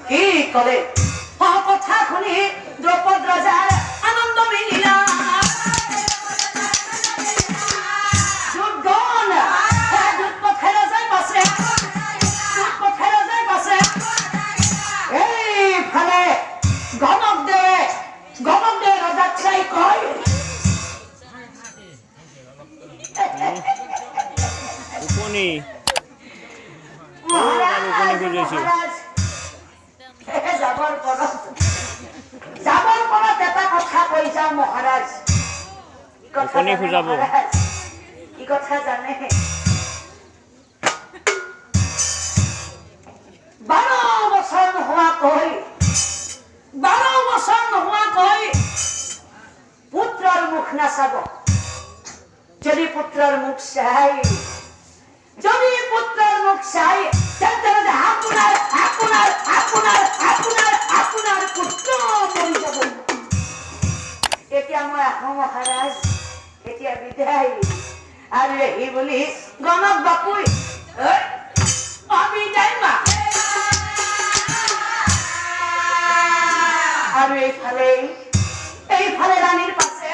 কি কলে কথা শুনি দ্ৰৌপদ ৰজাৰ আনন্দ মিলিলা মহাৰাজ কি কথা জানে 12 বছৰ নোহোৱাকৈ পুত্ৰৰ মুখ নাচাব যদি পুত্ৰৰ মুখ চাই তেন্তে আপোনাৰ পুত্ৰ মৰি যাব এতিয়া মই আহোঁ মহাৰাজ এতিয়া বিদায় আৰু এই বুলি গণক বাপুই বিদায় মা আৰু এইফালে ৰাণীৰ পাছে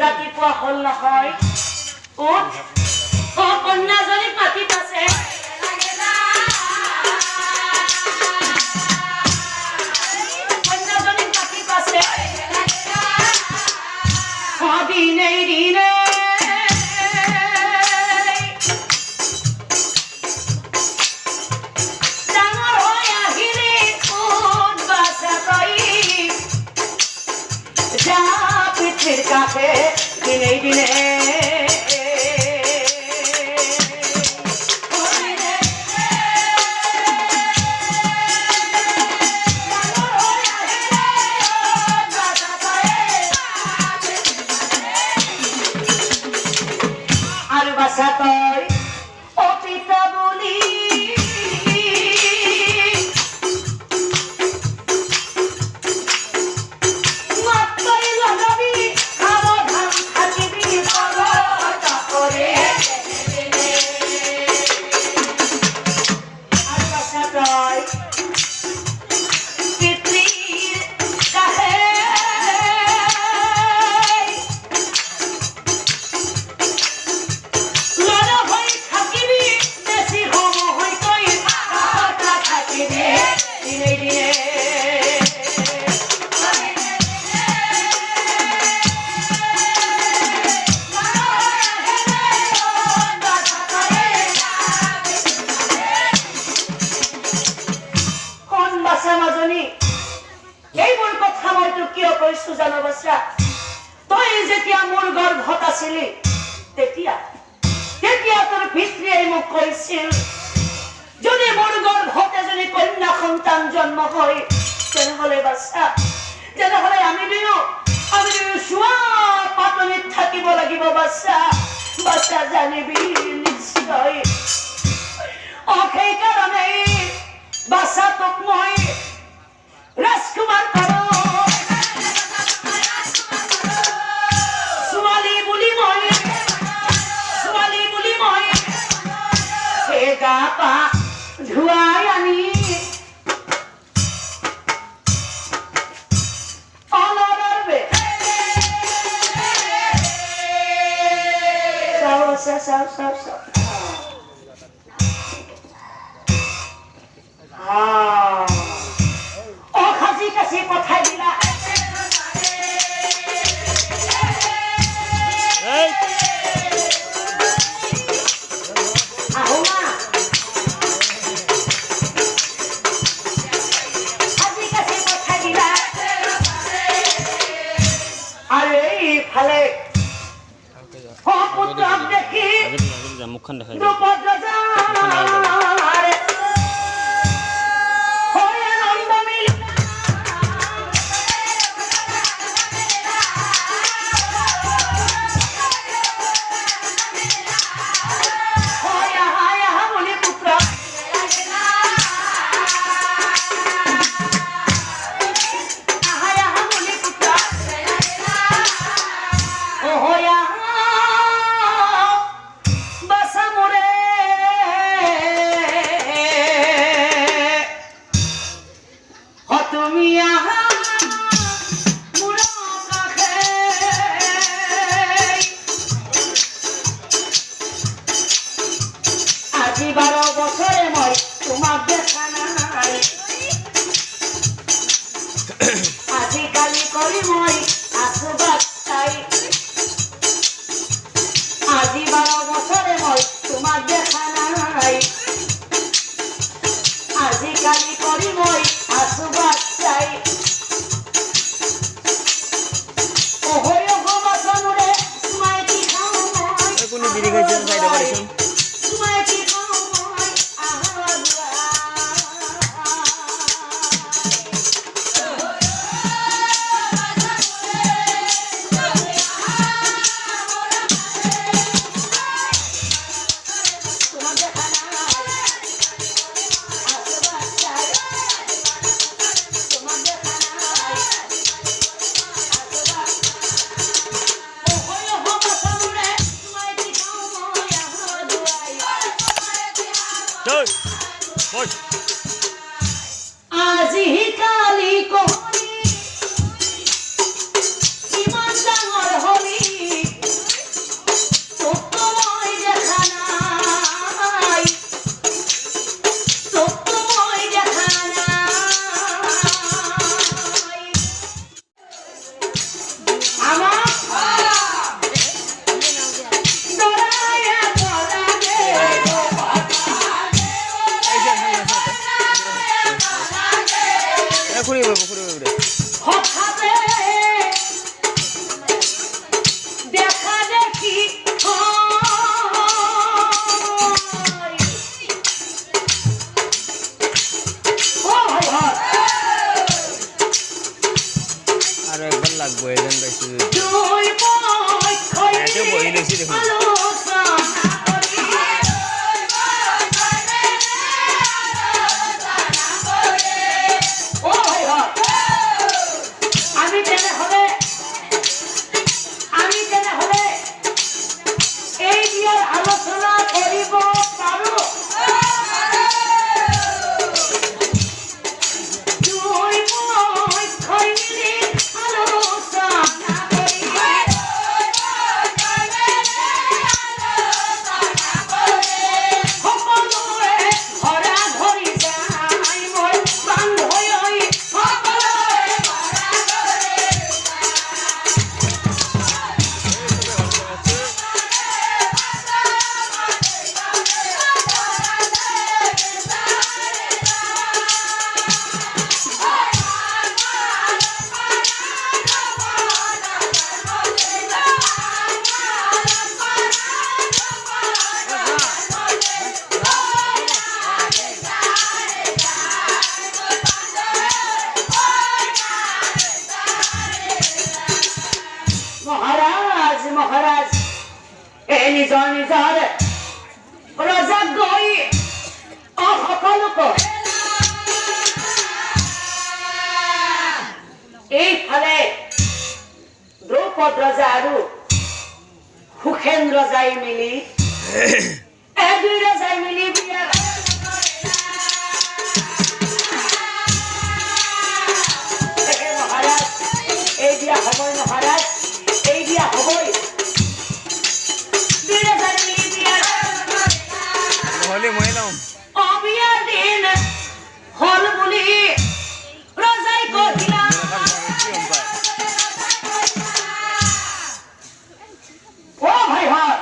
ৰাতিপুৱা হল নহয় কন্যাজনী পাতি পাছে দিনে ডাঙৰ হৈ আহিলে যা পিতৃৰ কাষে দিনে Satoy, opita buli. Matay lagabi, hawag hang hakibi. কৈছো জানো বাচ্চা তই যেতিয়া মোৰ গৰ্ভত আছিলি তেতিয়া তোৰ পিতৃয়ে মোক কৈছিল যদি মোৰ গৰ্ভত এজনী কন্যা সন্তান জন্ম হয় তেনেহলে বাচ্চা তেনেহলে আমি দুয়ো চোৱা পাতনিত থাকিব লাগিব বাচ্চা জানিবি নিশ্চয় সেইকাৰণে বাচ্চা তোক মই ৰাজকুমাৰ কৰো ছোৱালী বুলি মই গা পা ধুৱাই আনি খাজি কাছি পঠাই দিলা মুখখন দেখাই আজিকালি কৰি মই আছো বাচ্চাই আজি 12 বছৰে মই তোমাক দেখা নাই আজিকালি কৰি মই আছো বাচ্চাই বাচনৰে তোমায় কি খাওঁ মই কোনে বিড়ি খাইছে সাইডে পাৰিছন তোমায় কি খাওঁ মই আজিকালি কহনি ইমান ডাঙৰ হলি তোক মই দেখা নাই খুঁড়ি নিজৰ নিজৰ ৰজাক গৈ সকলোকে এইফালে দ্ৰৌপদ ৰজা আৰু সুখেন ৰজাই মিলি দুই ৰজাই মিলি বিয়া মহাৰাজ এই বিয়া হবই মহাৰাজ এই বিয়া হবই দুই ৰজাই মিলি বিয়া নহ'লে মই লম অবিয়াৰ দিন হল বুলি ৰজাই কহিলা ও ভাই হয়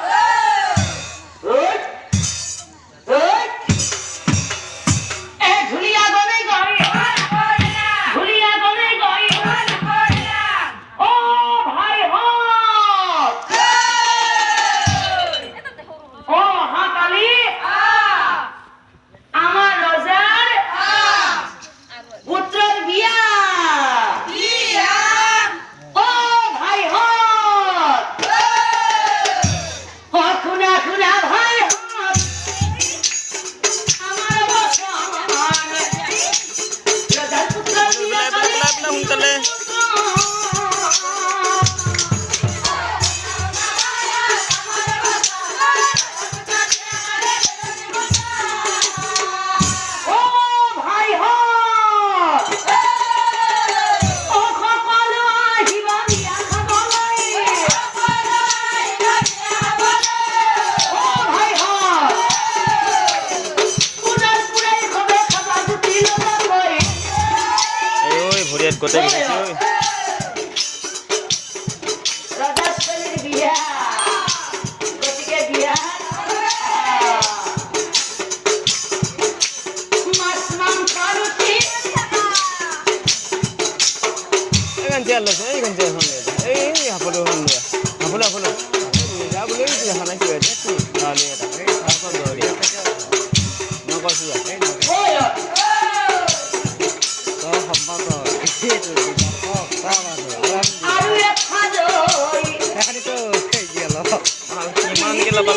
গোটেই বিয়া ৰজাচলীৰ বিয়া গতিকে বিয়া মাছ মাংস ৰুটি এইখন চেয়াৰ লৈছে এইখন চেয়াৰখন এই হাফলো হাফলো হাফলো যাবলৈ দেখা নাই কিবা মই কৈছোঁ কিমানকে লগাল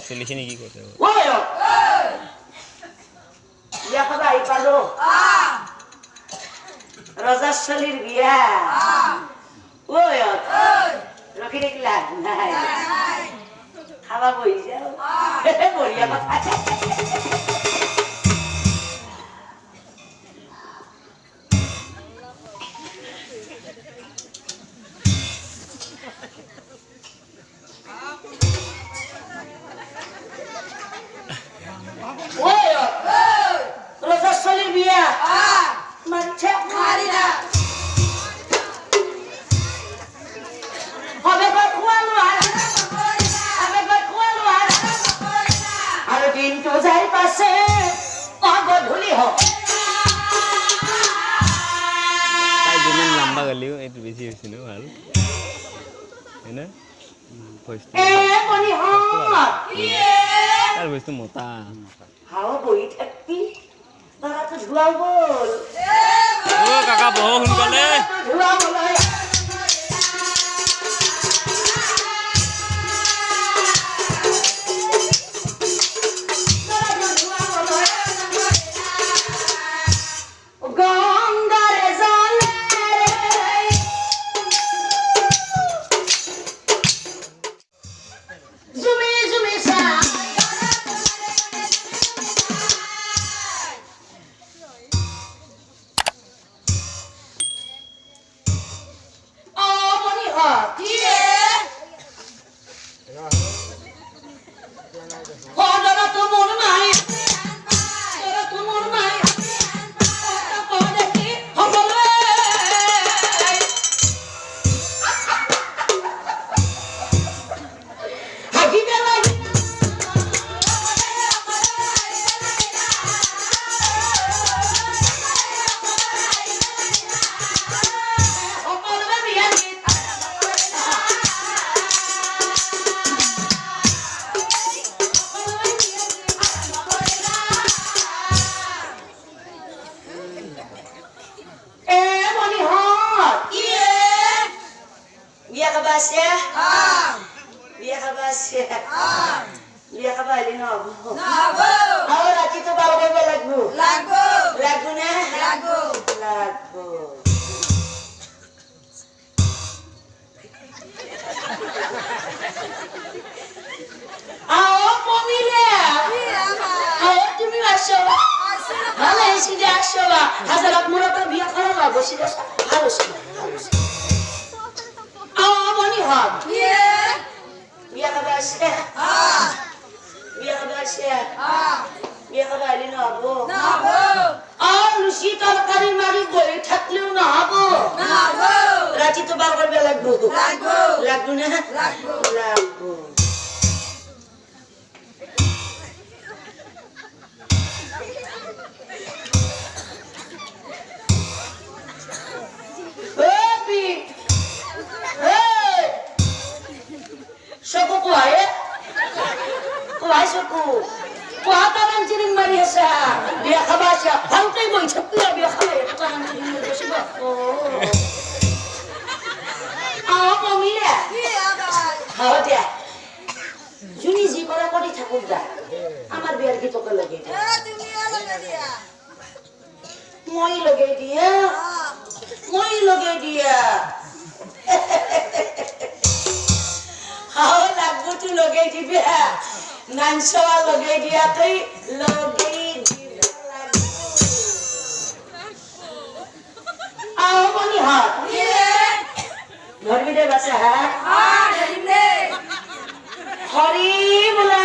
চলিখিনি কি কৈছে বিয়া খাব আহি পালো ৰজাচলীৰ বিয়া ৰখি থাকিলা নাই খাবা বহি যাও বঢ়িয়া কথা ৰজাচলীৰ বিয়া মানছে মাৰিলা আৰু দিনটো যাই পাছে গধূলি হওক তাই যিমান লম্বা গালিও এইটো বেছি হৈছে ন ভাল হয়নে তাৰ বস্তু মতা হাও বহি থাকি তাৰাতো ধোৱা গ'ল কাকা বহু সোনকালে ধোৱা গ'ল খাবা আছে বিয়া খাবা আইলি নহব আৰু ৰাতি তো বাৰ কৰিব লাগবো নে লাগবো আও কমিলে তুমি আসো ভালো এসে যে আসো হাজার আপনারা তো বিয়া করা লাগবো সেটা ভালো ছিল মনি হব বিয়া খাবা আসে বিয়া খাবা আইলি নহব আর লুচি তরকারি মারি বই থাকলেও নহব রাতি তো বার করবে লাগবো না লাগবো বিয়া খাবা আসা ভালটাই বলছে বিয়া খাবে জুনি যি করা করি থাকুক দা আমার বিয়ার কি তোকে লগে মই লগে দিয়া হাও লাগবো তুই লগে দিবি নানসা লগে দিয়া তুই লগে आओ मनी हाथ घर भी दे बस है हरी बोला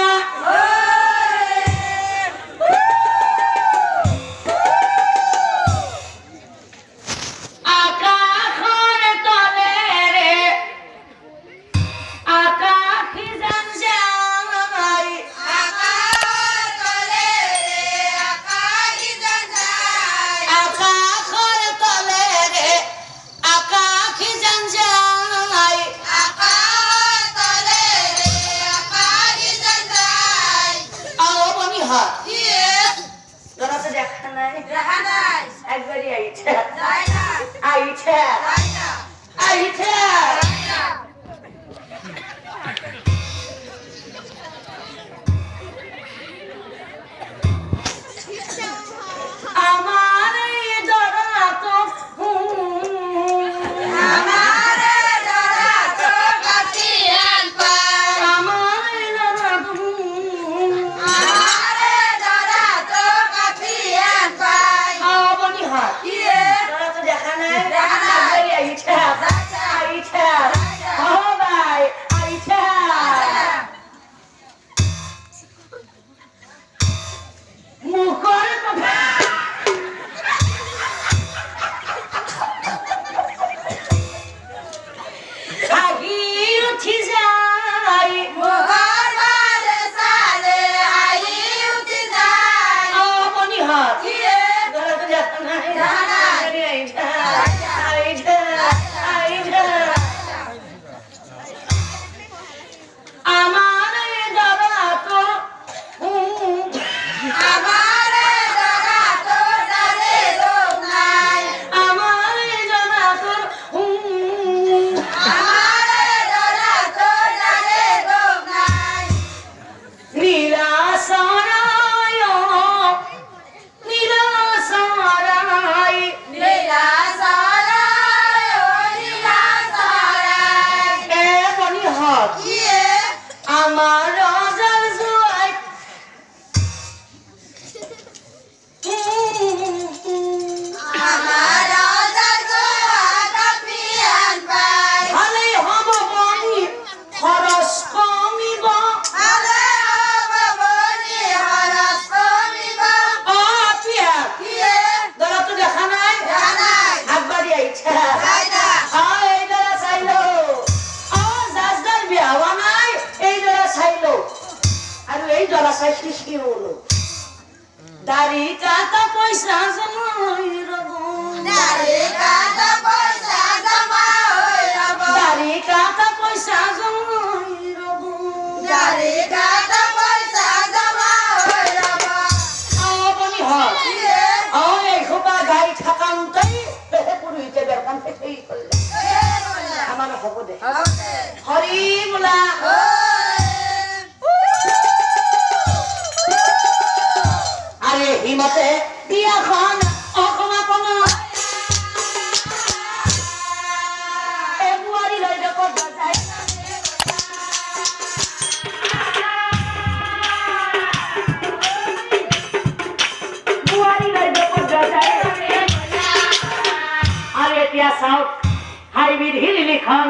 Dari kata poisa zamai rabo Dari kata poisa zamai rabo Dari kata poisa zamai rabo Dari kata poisa zamai rabo Apa ni hal? Oh, ekhoba gai thakam tai pehe puri te berkam pehe kolle. Amar hobo de. Hari bola. মতে বিয়াখন অসমাপন বোৱাৰী লৈ যাব যায় বোৱাৰী লৈ যাব যায় আৰু এতিয়া চাওক হাইব্ৰিড হিল লিখন